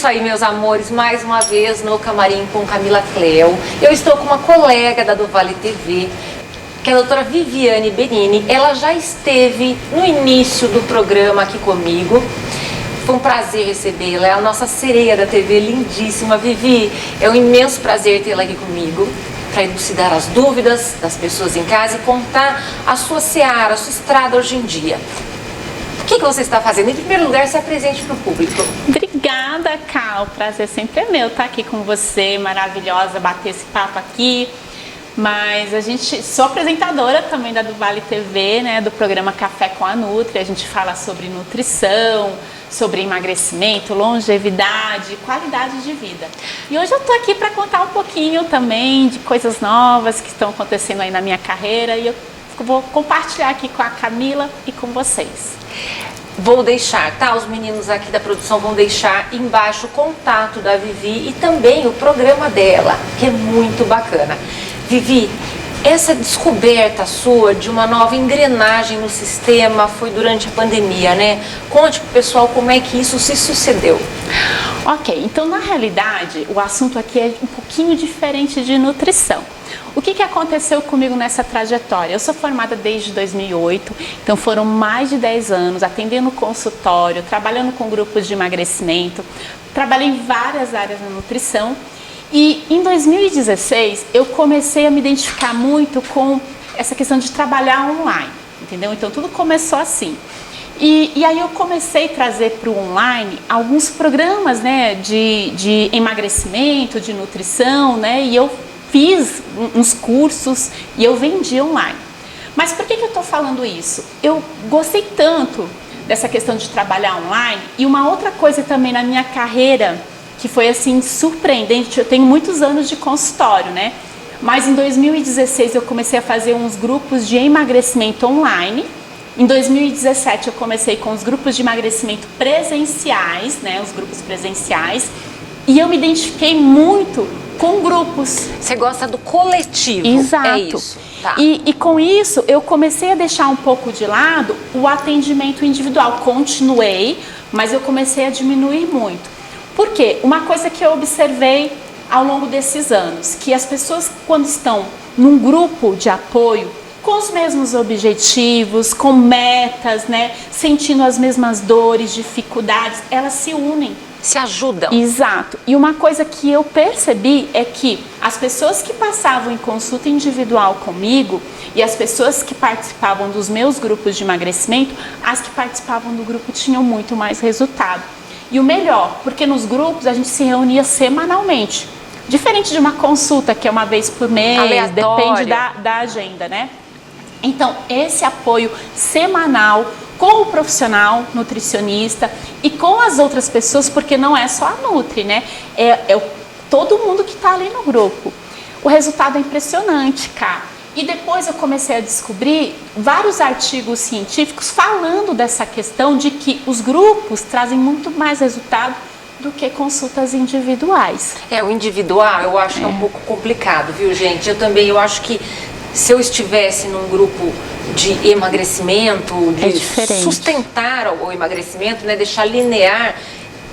isso aí, meus amores, mais uma vez no Camarim com Camila Cleo. Eu estou com uma colega da do Vale TV, que é a doutora Viviane Benini. Ela já esteve no início do programa aqui comigo. Foi um prazer recebê-la, é a nossa sereia da TV, lindíssima. Vivi, é um imenso prazer tê-la aqui comigo, para elucidar as dúvidas das pessoas em casa e contar a sua seara, a sua estrada hoje em dia. O que você está fazendo? Em primeiro lugar, se apresente para o público. Obrigada, Cal. O prazer sempre é meu estar aqui com você, maravilhosa, bater esse papo aqui. Mas sou apresentadora também da do Vale TV, né, do programa Café com a Nutri. A gente fala sobre nutrição, sobre emagrecimento, longevidade, qualidade de vida. E hoje eu tô aqui para contar um pouquinho também de coisas novas que estão acontecendo aí na minha carreira e eu vou compartilhar aqui com a Camila e com vocês. Vou deixar, tá? Os meninos aqui da produção vão deixar embaixo o contato da Vivi e também o programa dela, que é muito bacana. Vivi, essa descoberta sua de uma nova engrenagem no sistema foi durante a pandemia, né? Conte pro pessoal como é que isso se sucedeu. Ok, então na realidade o assunto aqui é um pouquinho diferente de nutrição. O que aconteceu comigo nessa trajetória? Eu sou formada desde 2008, então foram mais de 10 anos atendendo consultório, trabalhando com grupos de emagrecimento, trabalhei em várias áreas na nutrição. E em 2016 eu comecei a me identificar muito com essa questão de trabalhar online, entendeu? Então tudo começou assim. E aí eu comecei a trazer para o online alguns programas, né, de emagrecimento, de nutrição, né, e eu fiz uns cursos e eu vendi online. Mas por que eu estou falando isso? Eu gostei tanto dessa questão de trabalhar online e uma outra coisa também na minha carreira que foi assim surpreendente. Eu tenho muitos anos de consultório, né? Mas em 2016 eu comecei a fazer uns grupos de emagrecimento online. Em 2017 eu comecei com os grupos de emagrecimento presenciais, né? Os grupos presenciais. E eu me identifiquei muito com grupos. Você gosta do coletivo. Exato. É isso. Tá. E com isso eu comecei a deixar um pouco de lado o atendimento individual. Continuei, mas eu comecei a diminuir muito. Por quê? Uma coisa que eu observei ao longo desses anos, que as pessoas quando estão num grupo de apoio, com os mesmos objetivos, com metas, né, sentindo as mesmas dores, dificuldades, elas se unem. Se ajudam. Exato. E uma coisa que eu percebi é que as pessoas que passavam em consulta individual comigo e as pessoas que participavam dos meus grupos de emagrecimento, as que participavam do grupo tinham muito mais resultado. E o melhor, porque nos grupos a gente se reunia semanalmente. Diferente de uma consulta que é uma vez por mês, aleatório. Depende da agenda, né? Então, esse apoio semanal com o profissional nutricionista e com as outras pessoas, porque não é só a Nutri, né? É todo mundo que está ali no grupo. O resultado é impressionante, cara. E depois eu comecei a descobrir vários artigos científicos falando dessa questão de que os grupos trazem muito mais resultado do que consultas individuais. O individual eu acho que é um pouco complicado, viu, gente? Eu acho que se eu estivesse num grupo de emagrecimento, de sustentar o emagrecimento, né, deixar linear,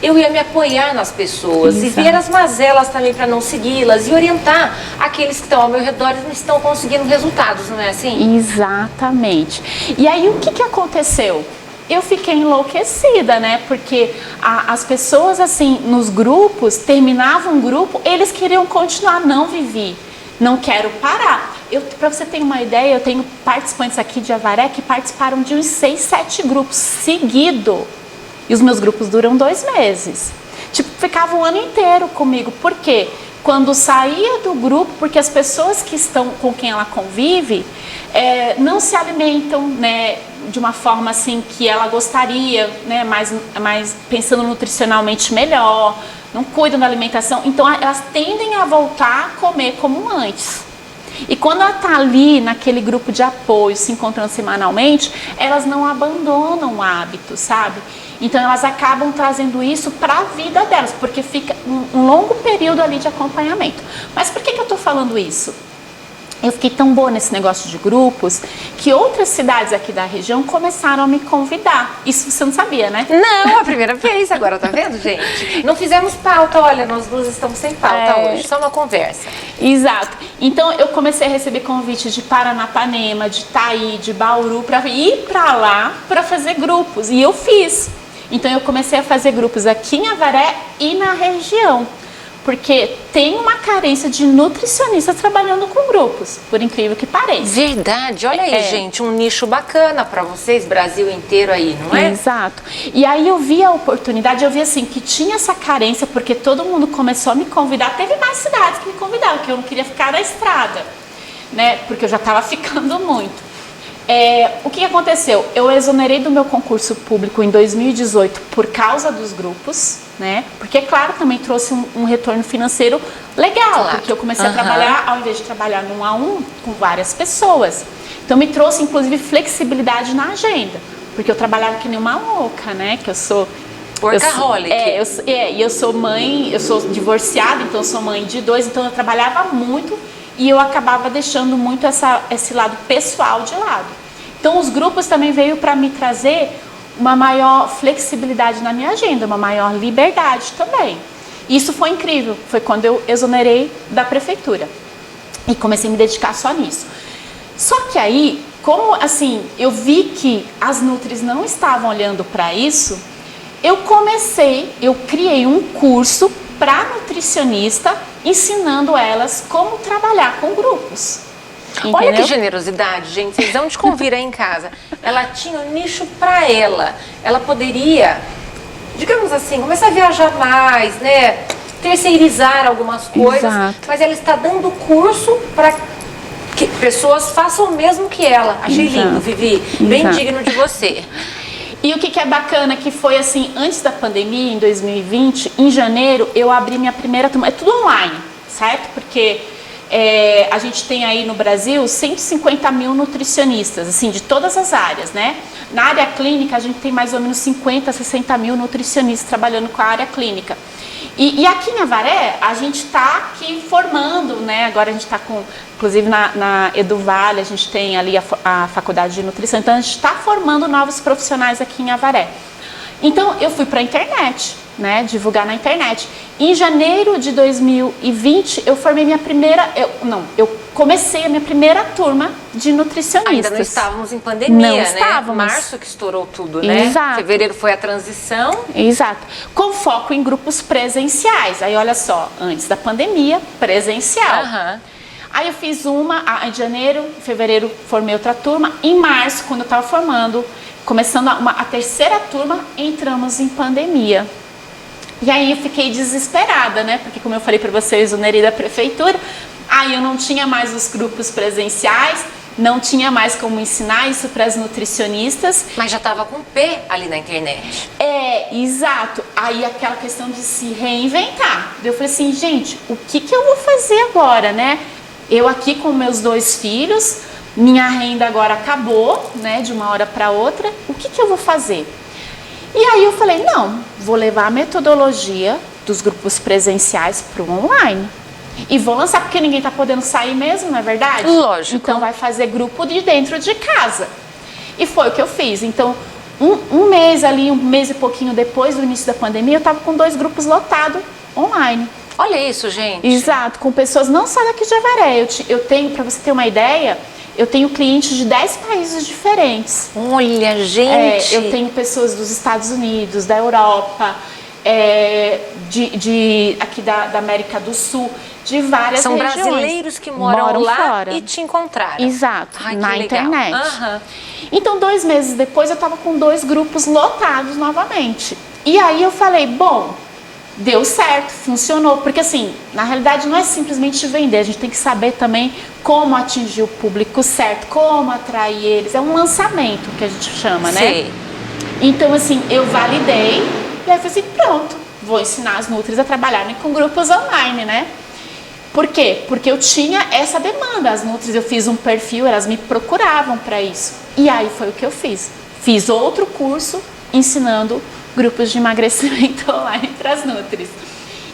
eu ia me apoiar nas pessoas. Exato. E ver as mazelas também para não segui-las e orientar aqueles que estão ao meu redor e não estão conseguindo resultados, não é assim? Exatamente. E aí o que aconteceu? Eu fiquei enlouquecida, né? Porque as pessoas assim nos grupos, terminavam um grupo, eles queriam continuar, não Vivi, não quero parar. Para você ter uma ideia, eu tenho participantes aqui de Avaré que participaram de uns 6, 7 grupos seguidos. E os meus grupos duram 2 meses. Tipo, ficava o ano inteiro comigo. Por quê? Quando saía do grupo, porque as pessoas que estão com quem ela convive não se alimentam, né, de uma forma assim que ela gostaria, né, mais pensando nutricionalmente melhor, não cuidam da alimentação. Então elas tendem a voltar a comer como antes. E quando ela está ali naquele grupo de apoio, se encontrando semanalmente, elas não abandonam o hábito, sabe? Então elas acabam trazendo isso para a vida delas, porque fica um longo período ali de acompanhamento. Mas por que eu estou falando isso? eu fiquei tão boa nesse negócio de grupos que outras cidades aqui da região começaram a me convidar. Isso você não sabia, né? Não, a primeira vez agora, tá vendo, gente? Não fizemos pauta, olha, nós duas estamos sem pauta hoje, só uma conversa. Exato. Então eu comecei a receber convites de Paranapanema, de Itaí, de Bauru, para ir para lá para fazer grupos. E eu fiz. Então eu comecei a fazer grupos aqui em Avaré e na região. Porque tem uma carência de nutricionistas trabalhando com grupos, por incrível que pareça. Verdade, olha aí, gente, um nicho bacana para vocês, Brasil inteiro aí, não é? Exato. E aí eu vi a oportunidade, eu vi assim, que tinha essa carência, porque todo mundo começou a me convidar, teve mais cidades que me convidaram, que eu não queria ficar na estrada, né? Porque eu já estava ficando muito. O que aconteceu? Eu exonerei do meu concurso público em 2018 por causa dos grupos, né? Porque, claro, também trouxe um retorno financeiro legal, claro. Porque eu comecei a trabalhar, ao invés de trabalhar no 1 a 1 com várias pessoas. Então, me trouxe, inclusive, flexibilidade na agenda, porque eu trabalhava que nem uma louca, né? Que eu sou... Workaholic. E eu sou mãe, eu sou divorciada, então eu sou mãe de 2, então eu trabalhava muito e eu acabava deixando muito esse lado pessoal de lado. Então, os grupos também veio para me trazer uma maior flexibilidade na minha agenda, uma maior liberdade também. Isso foi incrível, foi quando eu exonerei da prefeitura e comecei a me dedicar só nisso. Só que aí, como assim, eu vi que as nutris não estavam olhando para isso, eu criei um curso para nutricionista, ensinando elas como trabalhar com grupos. Entendeu? Olha que generosidade, gente. Vocês vão te convir aí em casa. Ela tinha um nicho para ela. Ela poderia, digamos assim, começar a viajar mais, né? Terceirizar algumas coisas. Exato. Mas ela está dando curso para que pessoas façam o mesmo que ela. Achei lindo, Vivi. Bem digno de você. E o que é bacana, que foi assim, antes da pandemia, em 2020, em janeiro, eu abri minha primeira turma. É tudo online, certo? Porque a gente tem aí no Brasil 150 mil nutricionistas, assim, de todas as áreas, né? Na área clínica, a gente tem mais ou menos 50, 60 mil nutricionistas trabalhando com a área clínica. E aqui em Avaré, a gente está aqui formando, né? Agora a gente está com, inclusive na EduVale, a gente tem ali a faculdade de nutrição, então a gente está formando novos profissionais aqui em Avaré. Então eu fui para a internet, né? Divulgar na internet. Em janeiro de 2020, eu formei eu comecei a minha primeira turma de nutricionistas. Ainda não estávamos em pandemia, não né? Estávamos. Março que estourou tudo, né? Exato. Fevereiro foi a transição. Exato. Com foco em grupos presenciais. Aí olha só, antes da pandemia, presencial. Aí eu fiz uma em janeiro, em fevereiro formei outra turma. Em março, quando eu estava formando, começando a terceira turma, entramos em pandemia. E aí eu fiquei desesperada, né? Porque como eu falei para você, eu exonerei da prefeitura. Aí eu não tinha mais os grupos presenciais, não tinha mais como ensinar isso para as nutricionistas. Mas já estava com P ali na internet. Exato. Aí aquela questão de se reinventar. Eu falei assim, gente, o que eu vou fazer agora, né? Eu aqui com meus 2 filhos, minha renda agora acabou, né? De uma hora para outra. O que eu vou fazer? E aí eu falei, não, vou levar a metodologia dos grupos presenciais para o online. E vou lançar, porque ninguém está podendo sair mesmo, não é verdade? Lógico. Então vai fazer grupo de dentro de casa. E foi o que eu fiz. Então, um mês ali, um mês e pouquinho depois do início da pandemia, eu estava com 2 grupos lotados online. Olha isso, gente. Exato, com pessoas não só daqui de Avaré. Eu tenho, para você ter uma ideia, eu tenho clientes de 10 países diferentes. Olha, gente. Eu tenho pessoas dos Estados Unidos, da Europa, aqui da América do Sul, de várias regiões. São brasileiros que moram lá fora. E te encontraram. Exato, na internet. Uhum. Então, 2 meses depois, eu estava com 2 grupos lotados novamente. E aí eu falei, bom, deu certo, funcionou. Porque assim, na realidade não é simplesmente vender, a gente tem que saber também como atingir o público certo, como atrair eles. É um lançamento que a gente chama, né? Sim. Então assim, eu validei e aí eu falei assim, pronto, vou ensinar as nutris a trabalharem com grupos online, né? Por quê? Porque eu tinha essa demanda. As nutris, eu fiz um perfil, elas me procuravam para isso. E aí foi o que eu fiz. Fiz outro curso ensinando grupos de emagrecimento online para as nutris.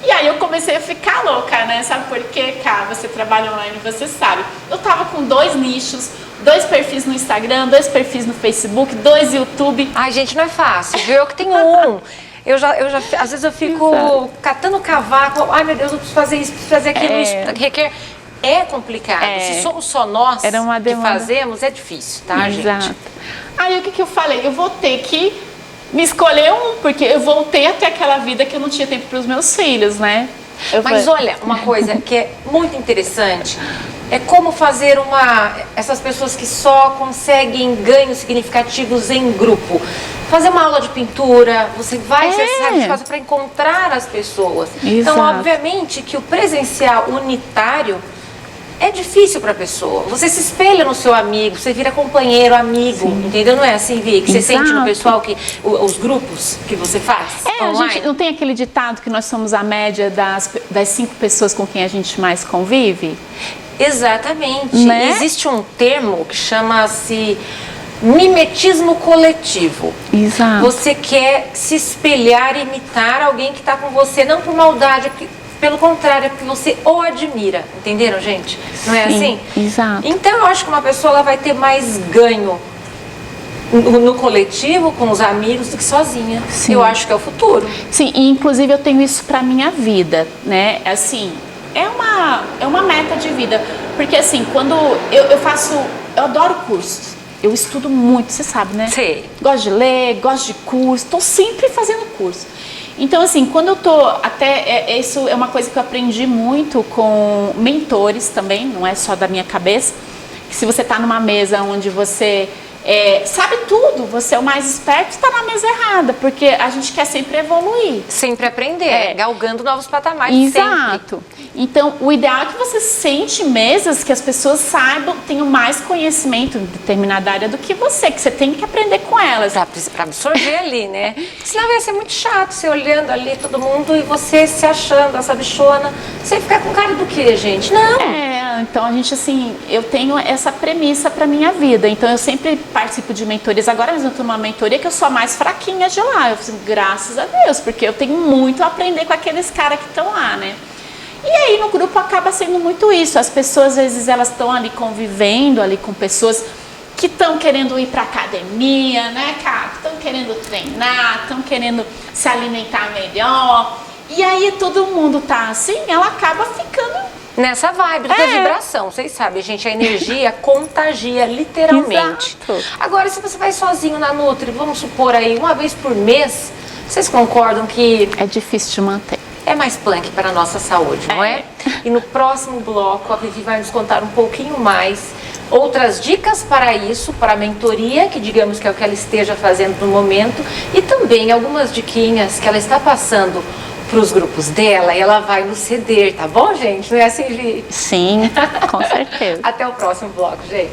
E aí eu comecei a ficar louca, né? Sabe por quê, Cá? Você trabalha online, você sabe. Eu tava com 2 nichos, 2 perfis no Instagram, 2 perfis no Facebook, 2 YouTube. Ai, gente, não é fácil, viu? Eu que tenho um. Às vezes eu fico catando cavaco. Ai, meu Deus, eu preciso fazer isso, preciso fazer aquilo. Isso requer... É complicado. Se somos só nós que fazemos, é difícil, tá, gente? Aí o que eu falei? Eu vou ter que me escolher um, porque eu voltei a ter aquela vida que eu não tinha tempo para os meus filhos, né? Mas olha, uma coisa que é muito interessante é como fazer essas pessoas que só conseguem ganhos significativos em grupo. Fazer uma aula de pintura, você sabe, faz para encontrar as pessoas. Então, obviamente que o presencial unitário é difícil para a pessoa. Você se espelha no seu amigo, você vira companheiro, amigo, entendeu? Não é assim, Vi, que você sente no pessoal, os grupos que você faz online? A gente não tem aquele ditado que nós somos a média das 5 pessoas com quem a gente mais convive? Exatamente. Né? Existe um termo que chama-se mimetismo coletivo. Exato. Você quer se espelhar e imitar alguém que está com você, não por maldade, pelo contrário, é porque você o admira. Entenderam, gente? Não é assim? Exato. Então, eu acho que uma pessoa ela vai ter mais ganho no coletivo, com os amigos, do que sozinha. Sim. Eu acho que é o futuro. Sim, e inclusive eu tenho isso pra minha vida, né? Assim, é uma meta de vida. Porque assim, quando eu adoro cursos. Eu estudo muito, você sabe, né? Sim. Gosto de ler, gosto de curso, tô sempre fazendo curso. Então, assim, quando eu tô, isso é uma coisa que eu aprendi muito com mentores também, não é só da minha cabeça, que se você tá numa mesa onde você sabe tudo, você é o mais esperto, está na mesa errada, porque a gente quer sempre evoluir. Sempre aprender, galgando novos patamares. Exato. Sempre. Então, o ideal é que você sente em mesas que as pessoas saibam, tenham mais conhecimento em determinada área do que você tem que aprender com elas. Pra absorver ali, né? Senão vai ser muito chato, você olhando ali todo mundo e você se achando essa bichona. Você ficar com cara do quê, gente? Não. Então a gente, assim, eu tenho essa premissa pra minha vida. Então eu sempre participo de mentorias. Agora mesmo eu tô numa mentoria que eu sou a mais fraquinha de lá. Eu falo, graças a Deus, porque eu tenho muito a aprender com aqueles caras que estão lá, né? E aí no grupo acaba sendo muito isso. As pessoas, às vezes, elas estão ali convivendo ali com pessoas que estão querendo ir pra academia, né, cara? Estão querendo treinar, estão querendo se alimentar melhor. E aí todo mundo tá assim, ela acaba ficando nessa vibe da vibração. Vocês sabem, gente, a energia contagia literalmente. Exato. Agora, se você vai sozinho na Nutri, vamos supor aí, uma vez por mês, vocês concordam que é difícil de manter? É mais punk para a nossa saúde, não é? E no próximo bloco, a Vivi vai nos contar um pouquinho mais outras dicas para isso, para a mentoria, que digamos que é o que ela esteja fazendo no momento, e também algumas diquinhas que ela está passando para os grupos dela e ela vai nos ceder, tá bom, gente? Não é assim, Vi? Sim, com certeza. Até o próximo bloco, gente.